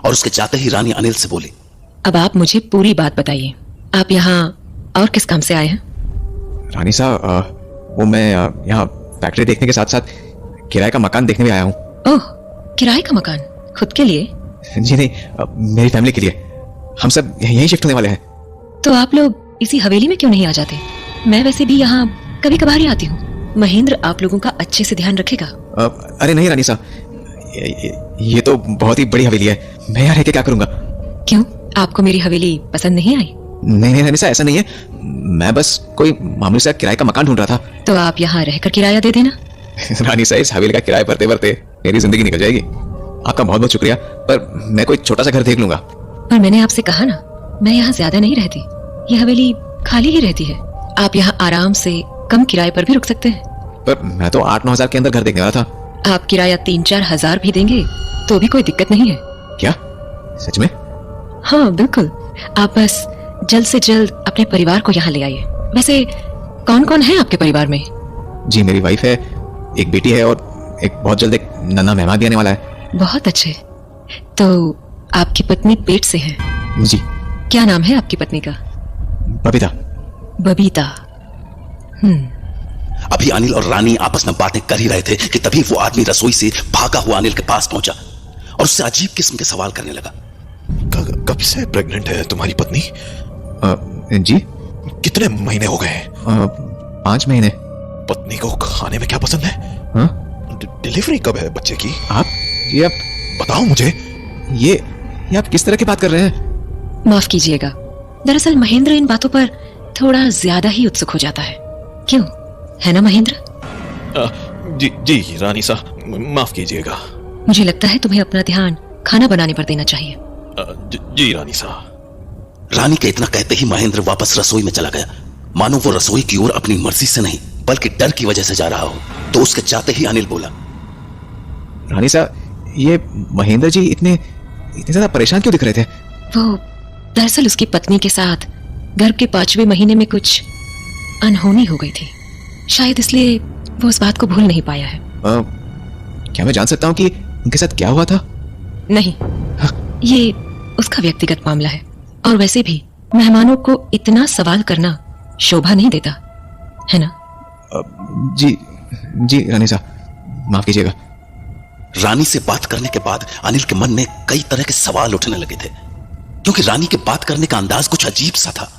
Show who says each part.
Speaker 1: और उसके जाते ही रानी अनिल से बोली,
Speaker 2: अब आप मुझे पूरी बात बताइए, आप यहाँ और किस काम से आए हैं?
Speaker 3: रानी साहब, वो मैं यहाँ फैक्ट्री देखने के साथ साथ किराए का मकान देखने भी आया हूँ।
Speaker 2: ओह, किराए का मकान खुद के लिए?
Speaker 3: जी नहीं, मेरी फैमिली के लिए। हम सब यहीं शिफ्ट होने वाले हैं।
Speaker 2: तो आप लोग इसी हवेली में क्यों नहीं आ जाते? मैं वैसे भी यहाँ कभी कभार ही आती हूँ। महेंद्र आप लोगों का अच्छे से ध्यान रखेगा।
Speaker 3: अरे नहीं रानी साहब, ये तो बहुत ही बड़ी हवेली है, मैं यहाँ रह के क्या करूँगा?
Speaker 2: क्यों, आपको मेरी हवेली पसंद नहीं आई?
Speaker 3: नहीं रानी साहब, ऐसा नहीं है, मैं बस कोई मामूली सा किराए का मकान ढूंढ रहा था।
Speaker 2: तो आप यहाँ रहकर किराया दे देना।
Speaker 3: रानी साहब, इस हवेली का किराया भरते भरते मेरी जिंदगी निकल जाएगी। आपका बहुत बहुत शुक्रिया, पर मैं कोई छोटा सा घर देख लूंगा।
Speaker 2: पर मैंने आपसे कहा ना, मैं यहाँ ज्यादा नहीं रहती, ये हवेली खाली ही रहती है। आप यहाँ आराम से कम किराए पर भी रुक सकते हैं।
Speaker 3: पर मैं तो 8-9 हजार के अंदर घर देखने वाला था।
Speaker 2: आप किराया 3-4 हजार भी देंगे तो भी कोई दिक्कत नहीं है।
Speaker 3: क्या सच में?
Speaker 2: हाँ बिल्कुल, आप बस जल्द से जल्द अपने परिवार को यहाँ ले आइए। वैसे कौन कौन है आपके परिवार में?
Speaker 3: जी मेरी वाइफ है, एक बेटी है और एक बहुत जल्द एक नन्हा मेहमान भी आने वाला है।
Speaker 2: बहुत अच्छे। तो आपकी पत्नी पेट से है?
Speaker 3: जी।
Speaker 2: क्या नाम है आपकी पत्नी का?
Speaker 3: बबीता।
Speaker 2: बबीता।
Speaker 1: अभी अनिल और रानी आपस में बातें कर ही रहे थे कि तभी वो आदमी रसोई से भागा हुआ अनिल के पास पहुंचा और उससे अजीब किस्म के सवाल करने लगा।
Speaker 4: कब से प्रेग्नेंट है तुम्हारी पत्नी?
Speaker 3: जी।
Speaker 4: कितने महीने हो गए?
Speaker 3: 5 महीने।
Speaker 4: पत्नी को खाने में क्या पसंद है?
Speaker 3: हाँ?
Speaker 4: डिलीवरी कब है बच्चे की?
Speaker 3: ये आप
Speaker 4: बताओ मुझे।
Speaker 3: ये आप किस तरह की बात कर रहे हैं?
Speaker 2: माफ कीजिएगा, दरअसल महेंद्र इन बातों पर थोड़ा ज्यादा ही उत्सुक हो जाता है। क्यों, है ना महेंद्र?
Speaker 4: जी रानी साहब, माफ कीजिएगा।
Speaker 2: मुझे लगता है तुम्हें अपना ध्यान खाना बनाने पर देना चाहिए।
Speaker 4: जी रानी साहब।
Speaker 1: रानी के इतना कहते ही महेंद्र वापस रसोई में चला गया, मानो वो रसोई की ओर अपनी मर्जी से नहीं बल्कि डर की वजह से जा रहा हो। तो उसके जाते ही अनिल बोला,
Speaker 3: रानी साहब, ये महेंद्र जी इतने ज्यादा परेशान क्यों दिख रहे थे?
Speaker 2: वो दरअसल उसकी पत्नी के साथ गर्भ के 5वें महीने में कुछ अनहोनी हो गई थी, शायद इसलिए वो उस बात को भूल नहीं पाया है।
Speaker 3: क्या मैं जान सकता हूँ कि उनके साथ क्या हुआ था?
Speaker 2: नहीं, ये उसका व्यक्तिगत मामला है और वैसे भी मेहमानों को इतना सवाल करना शोभा नहीं देता, है ना? जी रानी साहब, माफ कीजिएगा।
Speaker 1: रानी से बात करने के बाद अनिल के मन में कई तरह के सवाल उठने लगे थे, क्योंकि रानी के बात करने का अंदाज कुछ अजीब सा था।